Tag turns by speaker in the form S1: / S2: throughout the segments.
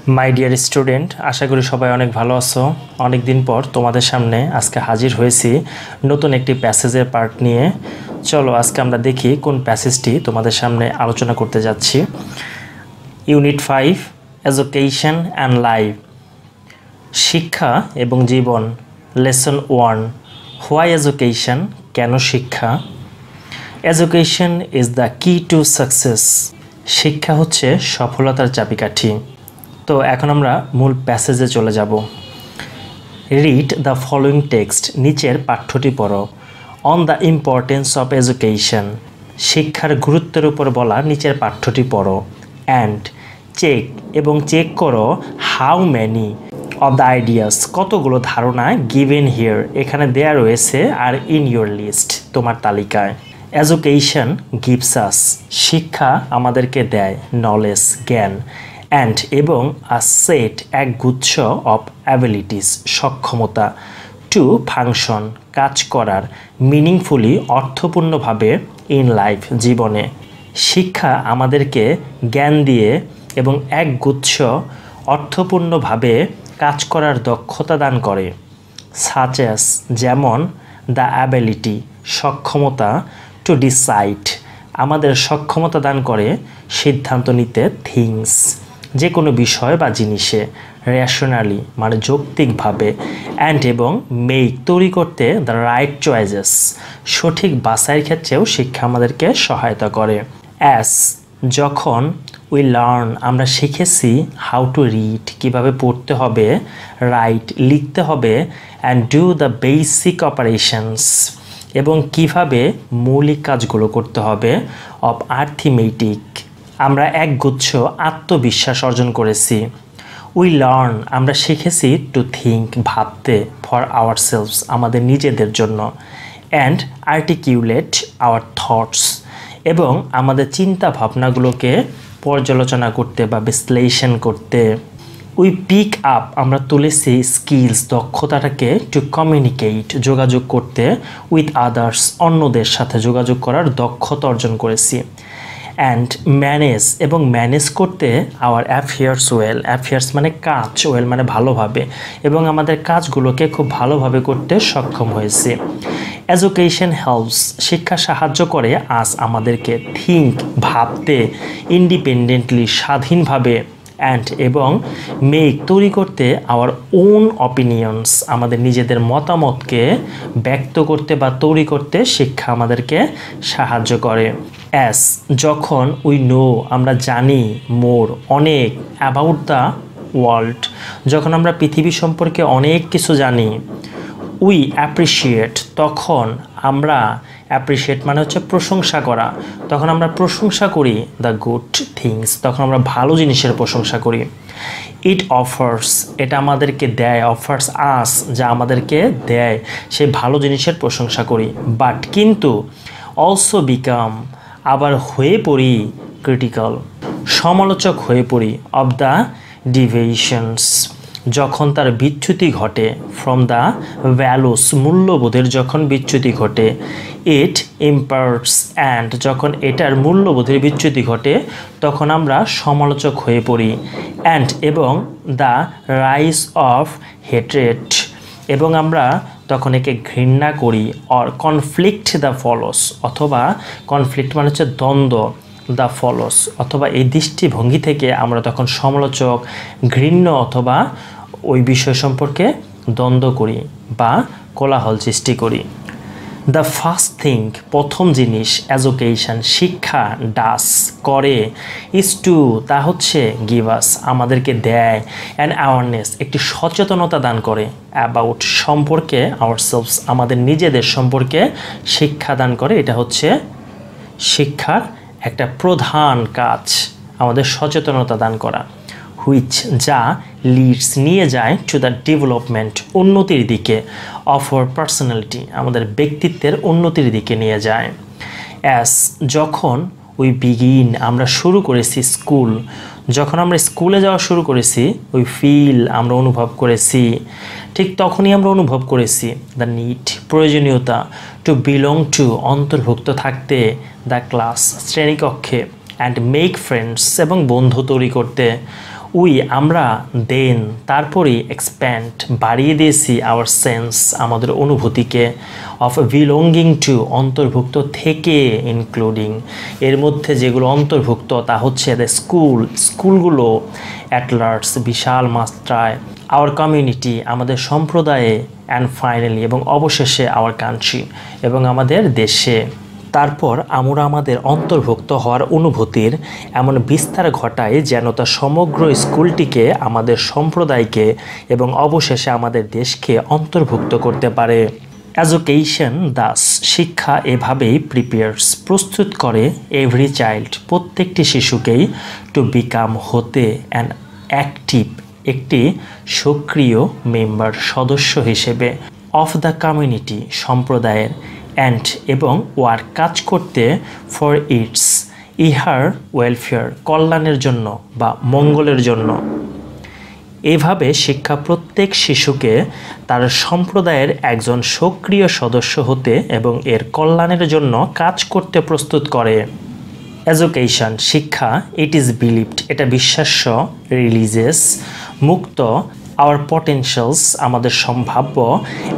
S1: My dear student, আশা করি সবাই অনেক ভালো আছো। অনেক দিন পর তোমাদের সামনে আজকে হাজির হয়েছি নতুন একটি প্যাসেজের পার্ট নিয়ে। চলো আজকে আমরা দেখি কোন প্যাসেজটি তোমাদের সামনে আলোচনা করতে যাচ্ছি। ইউনিট 5, এডুকেশন অ্যান্ড লাইফ, শিক্ষা এবং জীবন। লেসন 1, হোয়াই এডুকেশন, কেন শিক্ষা। এডুকেশন ইজ দ্য কি টু সাকসেস, শিক্ষা হচ্ছে সফলতার চাবিকাঠি। তো এখন আমরা মূল প্যাসেজে চলে যাব। রিড দ্য ফলোয়িং টেক্সট, নিচের পাঠ্যটি পড়ো। On the importance of education, শিক্ষার গুরুত্বের উপর বলা নিচের পাঠ্যটি পড়ো। অ্যান্ড চেক, এবং চেক করো how many of the ideas, কতগুলো ধারণা গিভেন হিয়ার, এখানে দেয়া রয়েছে, আর ইন ইউর লিস্ট, তোমার তালিকায়। এডুকেশন গিভস আস, শিক্ষা আমাদেরকে দেয় নলেজ, জ্ঞান। অ্যান্ড এবং আ সেট, এক গুচ্ছ অফ অ্যাবিলিটিস, সক্ষমতা। টু ফাংশন, কাজ করার। মিনিংফুলি, অর্থপূর্ণভাবে। ইন লাইফ, জীবনে। শিক্ষা আমাদেরকে জ্ঞান দিয়ে এবং এক গুচ্ছ অর্থপূর্ণভাবে কাজ করার দক্ষতা দান করে। সাচ অ্যাজ, যেমন। দ্য অ্যাবিলিটি, সক্ষমতা। টু ডিসাইড, আমাদের সক্ষমতা দান করে সিদ্ধান্ত নিতে। থিংস, যে কোনো বিষয় বা জিনিসে। রেশনালি, মানে যৌক্তিকভাবে। অ্যান্ড এবং মেক, তৈরি করতে। দ্য রাইট চয়েসেস, সঠিক বাছাইয়ের ক্ষেত্রেও শিক্ষা আমাদেরকে সহায়তা করে। অ্যাস, যখন। উই লার্ন, আমরা শিখেছি। হাউ টু রিড, কীভাবে পড়তে হবে। রাইট, লিখতে হবে। And do the basic operations, এবং কিভাবে মৌলিক কাজগুলো করতে হবে। অফ আর্থমেটিক, আমরা একগুচ্ছ আত্মবিশ্বাস অর্জন করেছি। উই লার্ন, আমরা শিখেছি। টু থিঙ্ক, ভাবতে। ফর আওয়ারসেলভস, আমাদের নিজেদের জন্য। অ্যান্ড আর্টিকিউলেট আওয়ার থটস, এবং আমাদের চিন্তা ভাবনাগুলোকে পর্যালোচনা করতে বা বিশ্লেষণ করতে। উই পিক আপ, আমরা তুলেছি। স্কিলস, দক্ষতাটাকে। টু কমিউনিকেট, যোগাযোগ করতে। উইথ আদার্স, অন্যদের সাথে যোগাযোগ করার দক্ষতা অর্জন করেছি। অ্যান্ড ম্যানেজ, এবং ম্যানেজ করতে। আওয়ার অ্যাফেয়ার্স ওয়েল, অ্যাফেয়ার্স মানে কাজ, ওয়েল মানে ভালোভাবে, এবং আমাদের কাজগুলোকে খুব ভালোভাবে করতে সক্ষম হয়েছে। এডুকেশন হেল্পস, শিক্ষা সাহায্য করে। আজ, আমাদেরকে। থিঙ্ক, ভাবতে। ইন্ডিপেন্ডেন্টলি, স্বাধীনভাবে। অ্যান্ড এবং মেক, তৈরি করতে। আওয়ার ওন অপিনিয়ন্স, আমাদের নিজেদের মতামতকে ব্যক্ত করতে বা তৈরি করতে শিক্ষা আমাদেরকে সাহায্য করে। অ্যাস, যখন। উই নো, আমরা জানি। মোর, অনেক। অ্যাবাউট দ্য ওয়ার্ল্ড, যখন আমরা পৃথিবী সম্পর্কে অনেক কিছু জানি। উই অ্যাপ্রিসিয়েট, তখন আমরা। অ্যাপ্রিসিয়েট মানে হচ্ছে প্রশংসা করা, তখন আমরা প্রশংসা করি। দ্য গুড থিংস, তখন আমরা ভালো জিনিসের প্রশংসা করি। ইট অফার্স, এটা আমাদেরকে দেয়। অফার্স আস, যা আমাদেরকে দেয়, সেই ভালো জিনিসের প্রশংসা করি। বাট, কিন্তু। অলসো বিকাম, আবার হয়ে পড়ি। ক্রিটিক্যাল, সমালোচক হয়ে পড়ি। অব দ্য ডিভিয়েশনস, যখন তার বিচ্যুতি ঘটে। ফ্রম দ্য ভ্যালুস, মূল্যবোধের যখন বিচ্যুতি ঘটে। ইট ইম্পার্টস, অ্যান্ড যখন এটার মূল্যবোধের বিচ্যুতি ঘটে তখন আমরা সমালোচক হয়ে পড়ি। অ্যান্ড এবং দ্য রাইজ অফ হেট্রেড, এবং আমরা তখন একে ঘৃণা করি। অর কনফ্লিক্ট দ্য ফলোস, অথবা কনফ্লিক্ট মানে হচ্ছে দ্বন্দ্ব। দ্য ফলোস, অথবা এই দৃষ্টিভঙ্গি থেকে আমরা তখন সমালোচক, ঘৃণ্য অথবা ওই বিষয় সম্পর্কে দ্বন্দ্ব করি বা কোলাহল সৃষ্টি করি। দ্য ফার্স্ট থিং, প্রথম জিনিস। এডুকেশন, শিক্ষা। ডাস, করে। ইজ টু, তা হচ্ছে। গিভ আস, আমাদেরকে দেয়। অ্যান্ড অ্যাওয়ারনেস, একটি সচেতনতা দান করে। অ্যাবাউট, সম্পর্কে। আওয়ারসেলভস, আমাদের নিজেদের সম্পর্কে শিক্ষা দান করে। এটা হচ্ছে শিক্ষার একটা প্রধান কাজ, আমাদের সচেতনতা দান করা। হুইচ, যা। লিডস, নিয়ে যায়। টু দ্য ডেভেলপমেন্ট, উন্নতির দিকে। অফ আওয়ার পার্সোনালিটি, আমাদের ব্যক্তিত্বের উন্নতির দিকে নিয়ে যায়। অ্যাস, যখন। উই বিগিন, আমরা শুরু করেছি। স্কুল, যখন আমরা স্কুলে যাওয়া শুরু করেছি। উই ফিল, আমরা অনুভব করেছি। ঠিক তখনই আমরা অনুভব করেছি। দ্য নিড, প্রয়োজনীয়তা। টু বিলং টু, অন্তর্ভুক্ত থাকতে। দ্য ক্লাস, শ্রেণীকক্ষে। অ্যান্ড মেক ফ্রেন্ডস, এবং বন্ধু তৈরি করতে। আমরা দেন তারপরে এক্সপ্যান্ড বাড়িয়ে দিয়েছি আওয়ার সেন্স আমাদের অনুভূতিকে অফ বিলঙ্গিং টু অন্তর্ভুক্ত থেকে ইনক্লুডিং এর মধ্যে যেগুলো অন্তর্ভুক্ত তা হচ্ছে দ্য স্কুলগুলো অ্যাট লার্জ বিশাল মাত্রায়, আওয়ার কমিউনিটি আমাদের সম্প্রদায়ে, অ্যান্ড ফাইনালি এবং অবশেষে আওয়ার কান্ট্রি এবং আমাদের দেশে। তারপর আমরা আমাদের অন্তর্ভুক্ত হওয়ার অনুভূতির এমন বিস্তার ঘটাই যেন তা সমগ্র স্কুলটিকে, আমাদের সম্প্রদায়কে এবং অবশেষে আমাদের দেশকে অন্তর্ভুক্ত করতে পারে। এডুকেশন দাস শিক্ষা এভাবেই প্রিপেয়ার্স প্রস্তুত করে এভরি চাইল্ড প্রত্যেকটি শিশুকেই টু বিকাম হতে অ্যান অ্যাক্টিভ একটি সক্রিয় মেম্বার সদস্য হিসেবে অফ দ্য কমিউনিটি সম্প্রদায়ের অ্যান্ড এবং ওয়ার্ক কাজ করতে ফর ইটস ইহার ওয়েলফেয়ার কল্যাণের জন্য বা মঙ্গলের জন্য। এভাবে শিক্ষা প্রত্যেক শিশুকে তার সম্প্রদায়ের একজন সক্রিয় সদস্য হতে এবং এর কল্যাণের জন্য কাজ করতে প্রস্তুত করে। এডুকেশন শিক্ষা ইট ইজ বিলিভড এটা বিশ্বাস্য, রিলিজিয়াস মুক্ত, আওয়ার পটেনশিয়ালস আমাদের সম্ভাব্য,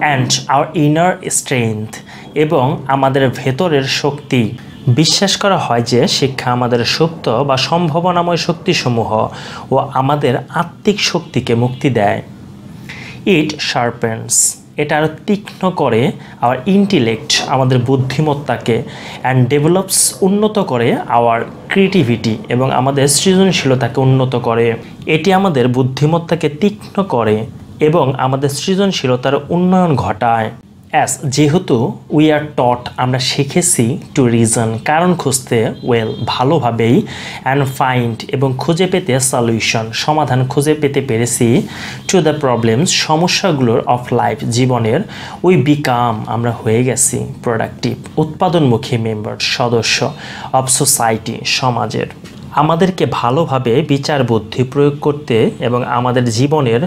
S1: অ্যান্ড আওয়ার ইনার স্ট্রেংথ এবং আমাদের ভেতরের শক্তি। বিশ্বাস করা হয় যে শিক্ষা আমাদের সুপ্ত বা সম্ভাবনাময় শক্তিসমূহ ও আমাদের আত্মিক শক্তিকে মুক্তি দেয়। ইট শার্পেন্স এটা আরও তীক্ষ্ণ করে আওয়ার ইন্টেলেক্ট আমাদের বুদ্ধিমত্তাকে, অ্যান্ড ডেভেলপস উন্নত করে আওয়ার ক্রিয়েটিভিটি এবং আমাদের সৃজনশীলতাকে উন্নত করে। এটি আমাদের বুদ্ধিমত্তাকে তীক্ষ্ণ করে এবং আমাদের সৃজনশীলতার উন্নয়ন ঘটায়। যেহেতু উই আর টট আমরা শিখেছি টু রিজন কারণ খুঁজতে, ওয়েল ভালোভাবেই, অ্যান্ড ফাইন্ড এবং খুঁজে পেতে সলিউশন সমাধান খুঁজে পেতে পেরেছি, টু দ্য প্রবলেমস সমস্যাগুলোর অফ লাইফ জীবনের, উই বিকাম আমরা হয়ে গেছি প্রোডাক্টিভ উৎপাদনমুখী মেম্বার সদস্য অফ সোসাইটি সমাজের। আমাদেরকে ভালোভাবে বিচার বুদ্ধি প্রয়োগ করতে এবং আমাদের জীবনের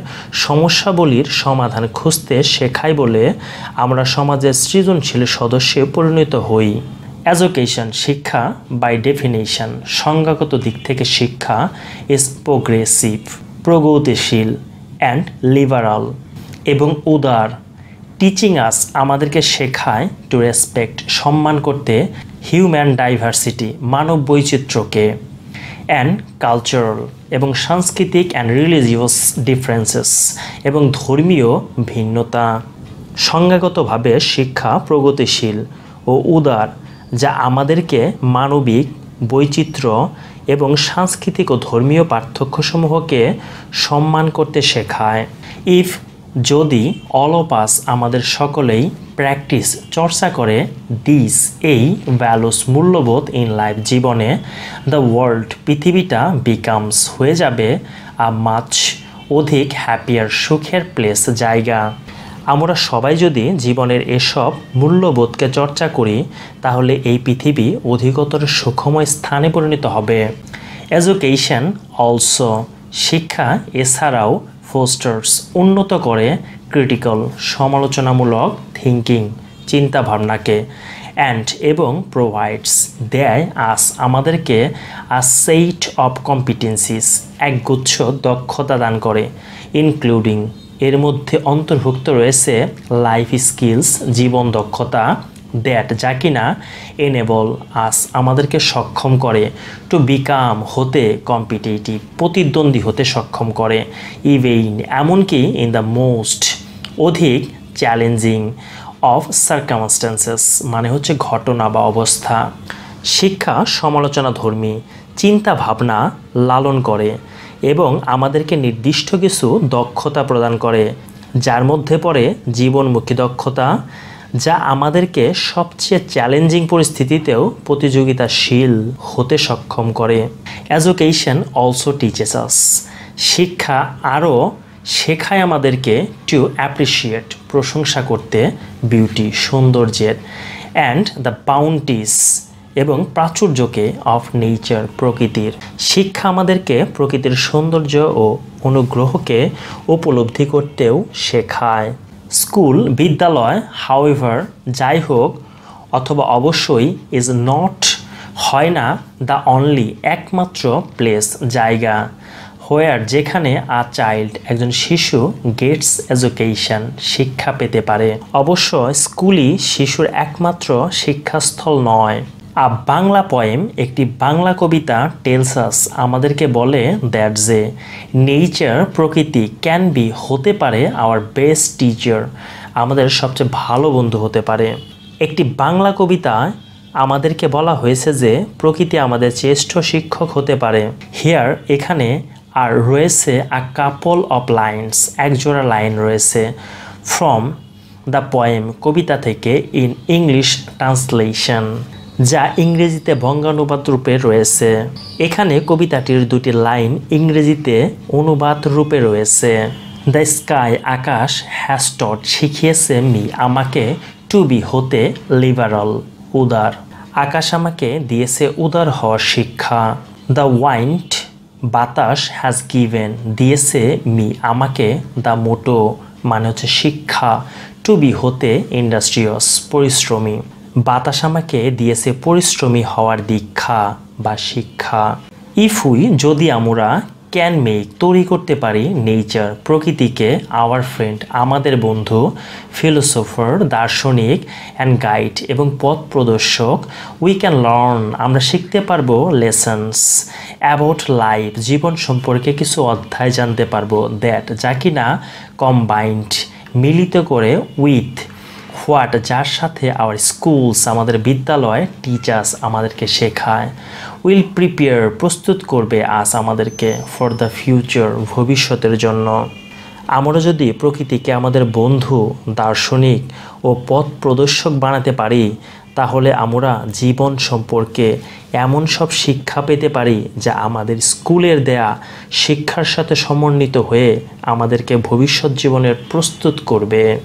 S1: সমস্যাবলীর সমাধান খুঁজতে শেখাই বলে আমরা সমাজের সৃজনশীল সদস্যে পরিণত হই। এডুকেশন শিক্ষা বাই ডেফিনেশন সংজ্ঞাগত দিক থেকে শিক্ষা ইজ প্রোগ্রেসিভ প্রগতিশীল অ্যান্ড লিবারাল এবং উদার। টিচিং আস আমাদেরকে শেখায় টু রেসপেক্ট সম্মান করতে হিউম্যান ডাইভার্সিটি মানব বৈচিত্র্যকে, অ্যান্ড কালচারাল এবং সাংস্কৃতিক অ্যান্ড রিলিজিয়াস ডিফারেন্সেস এবং ধর্মীয় ভিন্নতা। সংজ্ঞাগতভাবে শিক্ষা প্রগতিশীল ও উদার যা আমাদেরকে মানবিক বৈচিত্র্য এবং সাংস্কৃতিক ও ধর্মীয় পার্থক্যসমূহকে সম্মান করতে শেখায়। ইফ যদি অল অফ আস আমাদের সকলেই প্র্যাকটিস চর্চা করে দিস এই ভ্যালুস মূল্যবোধ ইন লাইফ জীবনে, দ্য ওয়ার্ল্ড পৃথিবীটা বিকামস হয়ে যাবে আ মাচ অধিক হ্যাপিয়ার সুখের প্লেস জায়গা। আমরা সবাই যদি জীবনের এসব মূল্যবোধকে চর্চা করি তাহলে এই পৃথিবী অধিকতর সুখময় স্থানে পরিণত হবে। এডুকেশন অলসো শিক্ষা এছাড়াও ফোস্টার্স উন্নত করে ক্রিটিক্যাল সমালোচনামূলক থিঙ্কিং চিন্তাভাবনাকে, অ্যান্ড এবং প্রোভাইডস দেয় আস আমাদেরকে আ সেট অফ কম্পিটেন্সিস একগুচ্ছ দক্ষতা দান করে, ইনক্লুডিং এর মধ্যে অন্তর্ভুক্ত রয়েছে লাইফ স্কিলস জীবন দক্ষতা, দ্যাট যা কিনা এনেবল আস আমাদেরকে সক্ষম করে টু বিকাম হতে কম্পিটিটিভ প্রতিদ্বন্দ্বী হতে সক্ষম করে, ইভেন এমনকি ইন দ্য মোস্ট অধিক চ্যালেঞ্জিং অফ সার্কামস্ট্যান্সেস মানে হচ্ছে ঘটনা বা অবস্থা। শিক্ষা সমালোচনা ধর্মী চিন্তা ভাবনা লালন করে এবং আমাদেরকে নির্দিষ্ট কিছু দক্ষতা প্রদান করে, যার মধ্যে পড়ে জীবনমুখী দক্ষতা যা আমাদেরকে সবচেয়ে চ্যালেঞ্জিং পরিস্থিতিতেও প্রতিযোগিতাশীল হতে সক্ষম করে। এডুকেশন অলসো টিচেস আস শিক্ষা আরও শেখায় আমাদেরকে টু অ্যাপ্রিসিয়েট প্রশংসা করতে বিউটি সৌন্দর্যের, অ্যান্ড দ্য বাউন্টিস এবং প্রাচুর্যকে অফ নেচার প্রকৃতির। শিক্ষা আমাদেরকে প্রকৃতির সৌন্দর্য ও অনুগ্রহকে উপলব্ধি করতেও শেখায়। স্কুল বিদ্যালয় হাউএভার যাই হোক অথবা অবশ্যই ইজ নট হয় না দ্য অনলি একমাত্র প্লেস জায়গা হোয়ার যেখানে আ চাইল্ড একজন শিশু গেটস এডুকেশন শিক্ষা পেতে পারে। অবশ্য স্কুলই শিশুর একমাত্র শিক্ষাস্থল নয়। আ বাংলা পোয়েম একটি বাংলা কবিতা টেলস আস আমাদেরকে বলে দ্যাট যে নেচার প্রকৃতি ক্যান বি হতে পারে আওয়ার বেস্ট টিচার আমাদের সবচেয়ে ভালো বন্ধু হতে পারে। একটি বাংলা কবিতা আমাদেরকে বলা হয়েছে যে প্রকৃতি আমাদের শ্রেষ্ঠ শিক্ষক হতে পারে। হিয়ার এখানে আর রয়েছে আ কাপল অফ লাইন্স একজোড়া লাইন রয়েছে ফ্রম দ্য পোয়েম কবিতা থেকে ইন ইংলিশ ট্রান্সলেশন যা ইংরেজিতে বঙ্গানুবাদ রূপে রয়েছে। এখানে কবিতাটির দুটি লাইন ইংরেজিতে অনুবাদ রূপে রয়েছে। দ্য স্কাই আকাশ হ্যাজ টট শিখিয়েছে মি আমাকে টু বি হতে লিবারাল উদার। আকাশ আমাকে দিয়েছে উদার হওয়ার শিক্ষা। দ্য ওয়াইন্ড বাতাস হ্যাজ গিভেন দিয়েছে মি আমাকে দ্য মোটো মানে হচ্ছে শিক্ষা টু বি হতে ইন্ডাস্ট্রিয়াস পরিশ্রমী। বাতাস আমাকে দিয়েছে পরিশ্রমী হওয়ার দীক্ষা বা শিক্ষা। ইফ উই যদি আমরা ক্যান মেক তৈরি করতে পারি নেচার প্রকৃতিকে আওয়ার ফ্রেন্ড আমাদের বন্ধু ফিলোসোফার দার্শনিক অ্যান্ড গাইড এবং পথ প্রদর্শক উই ক্যান লার্ন আমরা শিখতে পারবো লেসন্স অ্যাবাউট লাইফ জীবন সম্পর্কে কিছু অধ্যায় জানতে পারবো দ্যাট যা কিনা কম্বাইন্ড মিলিত করে উইথ হোয়াট যার সাথে আওয়ার স্কুলস আমাদের বিদ্যালয় টিচার্স আমাদেরকে শেখায় উইল প্রিপেয়ার প্রস্তুত করবে আজ আমাদেরকে ফর দ্য ফিউচার ভবিষ্যতের জন্য। আমরা যদি প্রকৃতিকে আমাদের বন্ধু দার্শনিক ও পথ প্রদর্শক বানাতে পারি তাহলে আমরা জীবন সম্পর্কে এমন সব শিক্ষা পেতে পারি যা আমাদের স্কুলের দেয়া শিক্ষার সাথে সমন্বিত হয়ে আমাদেরকে ভবিষ্যৎ জীবনের প্রস্তুত করবে।